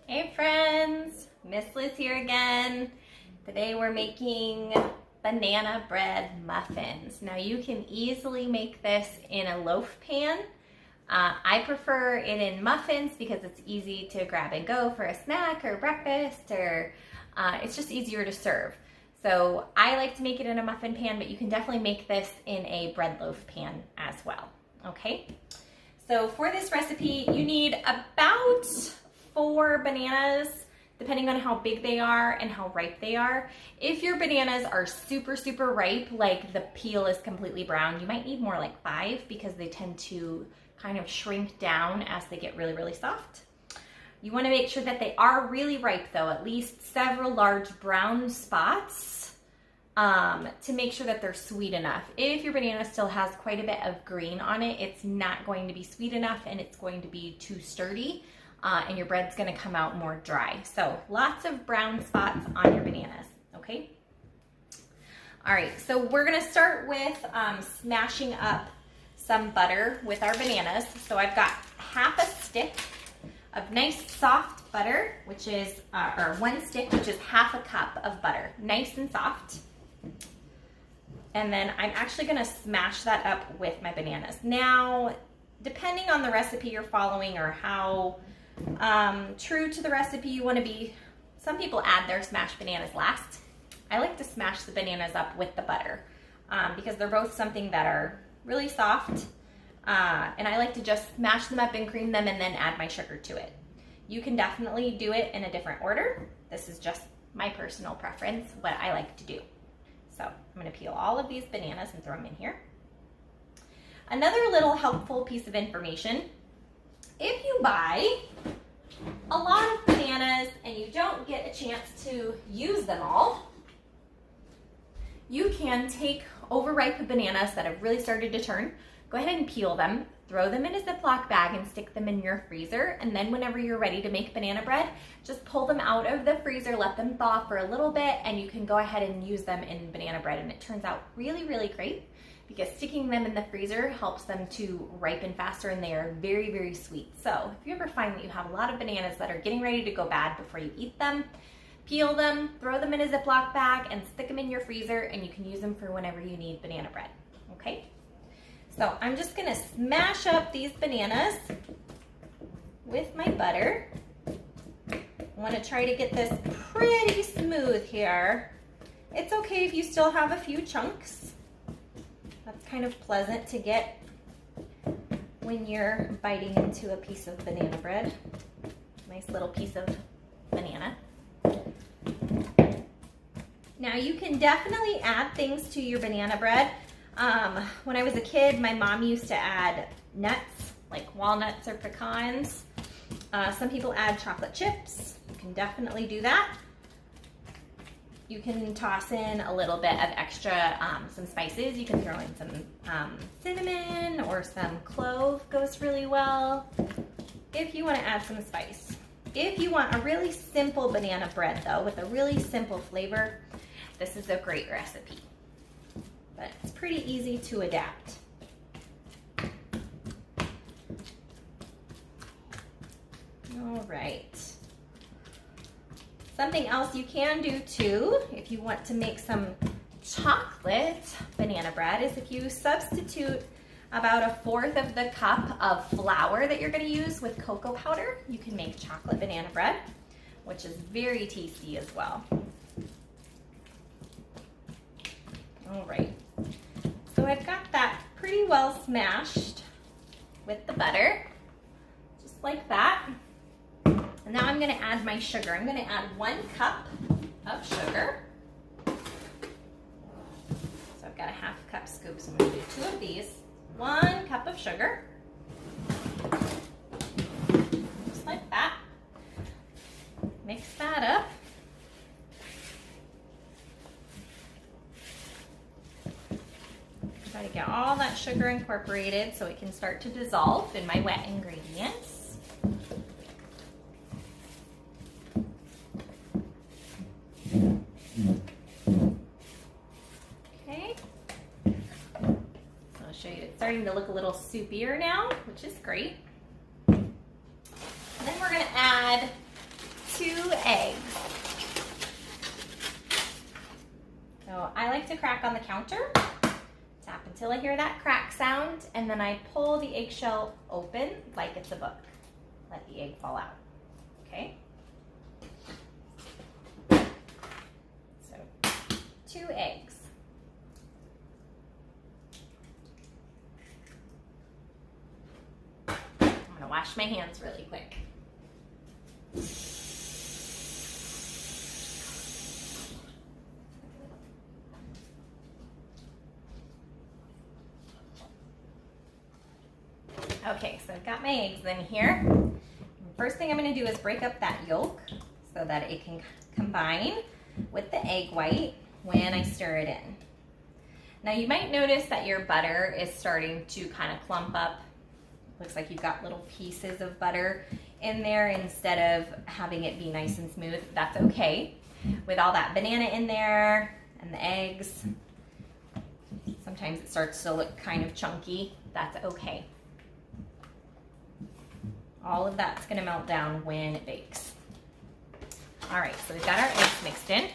Hey friends, Miss Liz here again. Today we're making banana bread muffins. Now you can easily make this in a loaf pan. I prefer it in muffins because it's easy to grab and go for a snack or breakfast, or it's just easier to serve. So I like to make it in a muffin pan, but you can definitely make this in a bread loaf pan as well, okay? So for this recipe, you need about 4 bananas, depending on how big they are and how ripe they are. If your bananas are super ripe, like the peel is completely brown, you might need more like 5 because they tend to kind of shrink down as they get really soft. You want to make sure that they are really ripe though, at least several large brown spots to make sure that they're sweet enough. If your banana still has quite a bit of green on it, it's not going to be sweet enough and it's going to be too sturdy. And your bread's gonna come out more dry. So lots of brown spots on your bananas, okay? All right, so we're gonna start with smashing up some butter with our bananas. So I've got half a stick of nice soft butter, which is, or 1 stick, which is half a cup of butter, nice and soft. And then I'm actually gonna smash that up with my bananas. Now, depending on the recipe you're following or how true to the recipe you want to be, some people add their smashed bananas last. I like to smash the bananas up with the butter because they're both something that are really soft, and I like to just smash them up and cream them and then add my sugar to it. You can definitely do it in a different order. This is just my personal preference, what I like to do. So I'm going to peel all of these bananas and throw them in here. Another little helpful piece of information: if you buy a lot of bananas and you don't get a chance to use them all, you can take overripe bananas that have really started to turn, go ahead and peel them, throw them in a Ziploc bag and stick them in your freezer, and then whenever you're ready to make banana bread, just pull them out of the freezer, let them thaw for a little bit, and you can go ahead and use them in banana bread, and it turns out really great, because sticking them in the freezer helps them to ripen faster and they are very sweet. So if you ever find that you have a lot of bananas that are getting ready to go bad before you eat them, peel them, throw them in a Ziploc bag and stick them in your freezer, and you can use them for whenever you need banana bread, okay? So I'm just gonna smash up these bananas with my butter. I wanna try to get this pretty smooth here. It's okay if you still have a few chunks. That's kind of pleasant to get when you're biting into a piece of banana bread. Nice little piece of banana. Now you can definitely add things to your banana bread. When I was a kid, my mom used to add nuts, like walnuts or pecans. Some people add chocolate chips. You can definitely do that. You can toss in a little bit of extra, some spices. You can throw in some cinnamon or some clove, goes really well, if you want to add some spice. If you want a really simple banana bread though, with a really simple flavor, this is a great recipe. But it's pretty easy to adapt. All right. Something else you can do too, if you want to make some chocolate banana bread, is if you substitute about 1/4 of the cup of flour that you're going to use with cocoa powder, you can make chocolate banana bread, which is very tasty as well. All right, so I've got that pretty well smashed with the butter, just like that. And now I'm going to add my sugar. I'm going to add 1 cup of sugar. So I've got a 1/2 cup scoop, so I'm going to do 2 of these. 1 cup of sugar. Just like that. Mix that up. Try to get all that sugar incorporated so it can start to dissolve in my wet ingredients. Okay, so I'll show you, it's starting to look a little soupier now, which is great. And then we're going to add eggs. So I like to crack on the counter. Tap until I hear that crack sound, and then I pull the eggshell open like it's a book. Let the egg fall out, okay? So 2 eggs. I'm gonna wash my hands really quick. Okay, so I've got my eggs in here. First thing I'm gonna do is break up that yolk so that it can combine with the egg white when I stir it in. Now you might notice that your butter is starting to kind of clump up. Looks like you've got little pieces of butter in there instead of having it be nice and smooth. That's okay. With all that banana in there and the eggs, sometimes it starts to look kind of chunky. That's okay. All of that's gonna melt down when it bakes. All right, so we've got our eggs mixed in.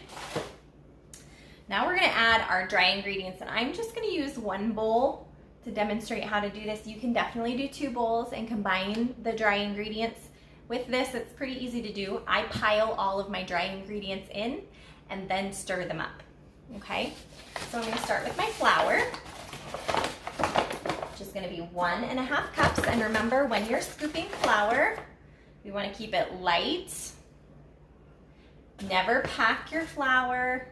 Now we're gonna add our dry ingredients, and I'm just gonna use 1 bowl to demonstrate how to do this. You can definitely do 2 bowls and combine the dry ingredients. With this, it's pretty easy to do. I pile all of my dry ingredients in and then stir them up, okay? So I'm gonna start with my flour, which is gonna be 1½ cups. And remember, when you're scooping flour, you wanna keep it light. Never pack your flour.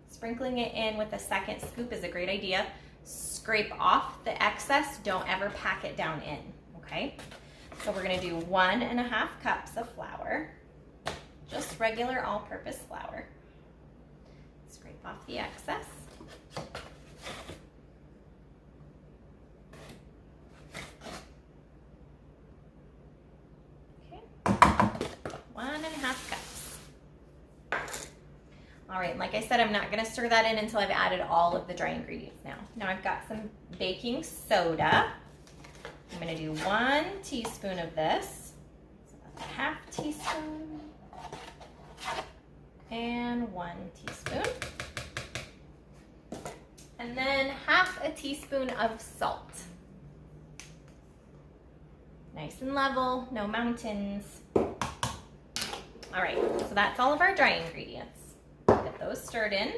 Sprinkling it in with a second scoop is a great idea. Scrape off the excess, don't ever pack it down in, okay? So we're gonna do 1½ cups of flour, just regular all-purpose flour. Scrape off the excess. Okay, 1½ cups. All right, like I said, I'm not gonna stir that in until I've added all of the dry ingredients now. Now I've got some baking soda. I'm gonna do 1 teaspoon of this. So that's a ½ teaspoon. And 1 teaspoon. And then ½ teaspoon of salt. Nice and level, no mountains. All right, so that's all of our dry ingredients. Get those stirred in.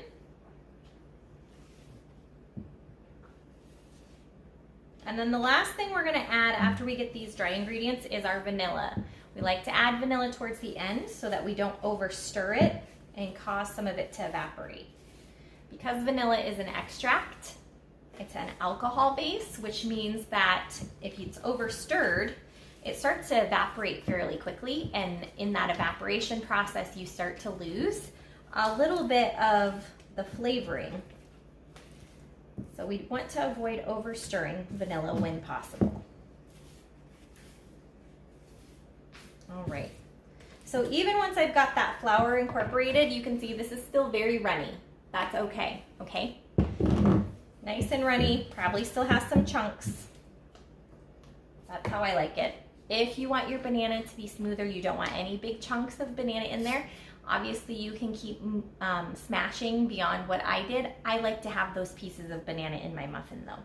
And then the last thing we're gonna add after we get these dry ingredients is our vanilla. We like to add vanilla towards the end so that we don't over stir it and cause some of it to evaporate. Because vanilla is an extract, it's an alcohol base, which means that if it's over stirred, it starts to evaporate fairly quickly, and in that evaporation process, you start to lose a little bit of the flavoring. So we want to avoid over stirring vanilla when possible. All right. So even once I've got that flour incorporated, you can see this is still very runny. That's okay, okay? Nice and runny, probably still has some chunks. That's how I like it. If you want your banana to be smoother, you don't want any big chunks of banana in there, obviously you can keep smashing beyond what I did. I like to have those pieces of banana in my muffin though.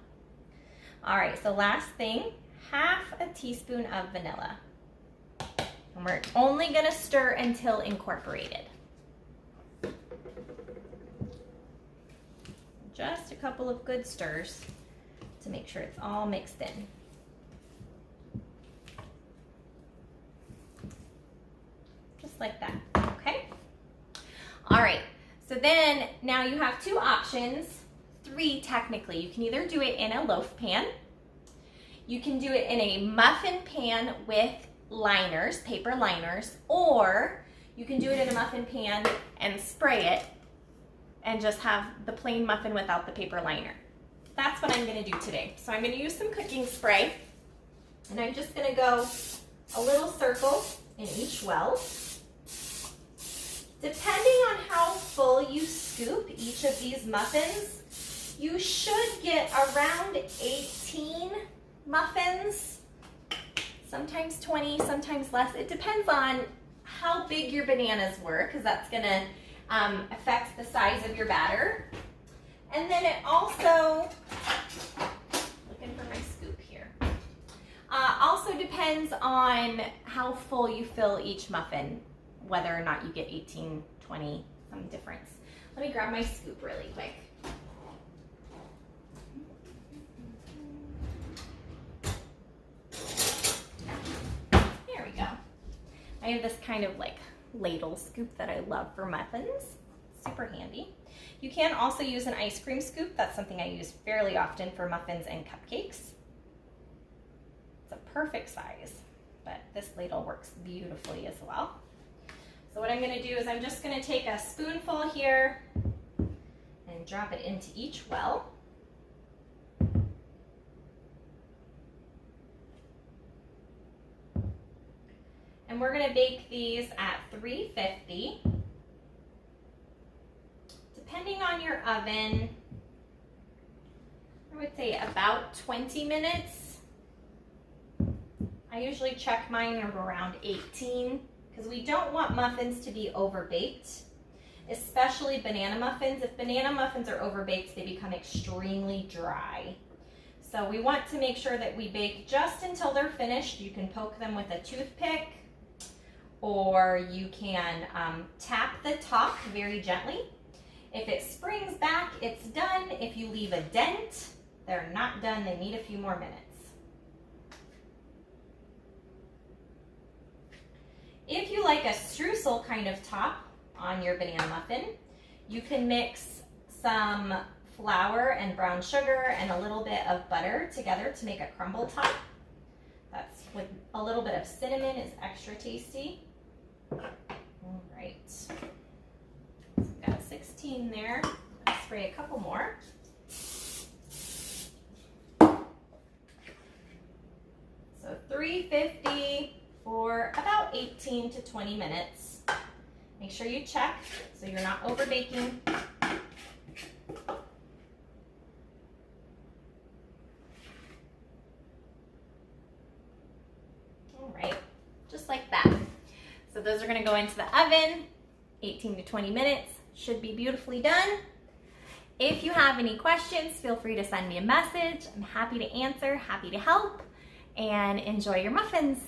All right, so last thing, ½ teaspoon of vanilla. And we're only gonna stir until incorporated. Just a couple of good stirs to make sure it's all mixed in. Just like that, okay? All right, so then now you have 2 options, 3 technically. You can either do it in a loaf pan, you can do it in a muffin pan with liners, paper liners, or you can do it in a muffin pan and spray it and just have the plain muffin without the paper liner. That's what I'm gonna do today. So I'm gonna use some cooking spray, and I'm just gonna go a little circle in each well. Depending on how full you scoop each of these muffins, you should get around 18 muffins, sometimes 20, sometimes less. It depends on how big your bananas were, because that's gonna affect the size of your batter. And then it also, looking for my scoop here, also depends on how full you fill each muffin, whether or not you get 18, 20, some difference. Let me grab my scoop really quick. There we go. I have this kind of like ladle scoop that I love for muffins. Super handy. You can also use an ice cream scoop. That's something I use fairly often for muffins and cupcakes. It's a perfect size, but this ladle works beautifully as well. So what I'm going to do is I'm just going to take a spoonful here and drop it into each well. And we're going to bake these at 350. Depending on your oven, I would say about 20 minutes. I usually check mine around 18 because we don't want muffins to be overbaked, especially banana muffins. If banana muffins are overbaked, they become extremely dry. So we want to make sure that we bake just until they're finished. You can poke them with a toothpick, or you can tap the top very gently. If it springs back, it's done. If you leave a dent, they're not done. They need a few more minutes. If you like a streusel kind of top on your banana muffin, you can mix some flour and brown sugar and a little bit of butter together to make a crumble top. That's with a little bit of cinnamon is extra tasty. All right. We've got 16 there. Let's spray a couple more. So 350 for about 18 to 20 minutes. Make sure you check so you're not over baking. All right, just like that. So those are going to go into the oven. 18 to 20 minutes, should be beautifully done. If you have any questions, feel free to send me a message. I'm happy to answer, happy to help, and enjoy your muffins.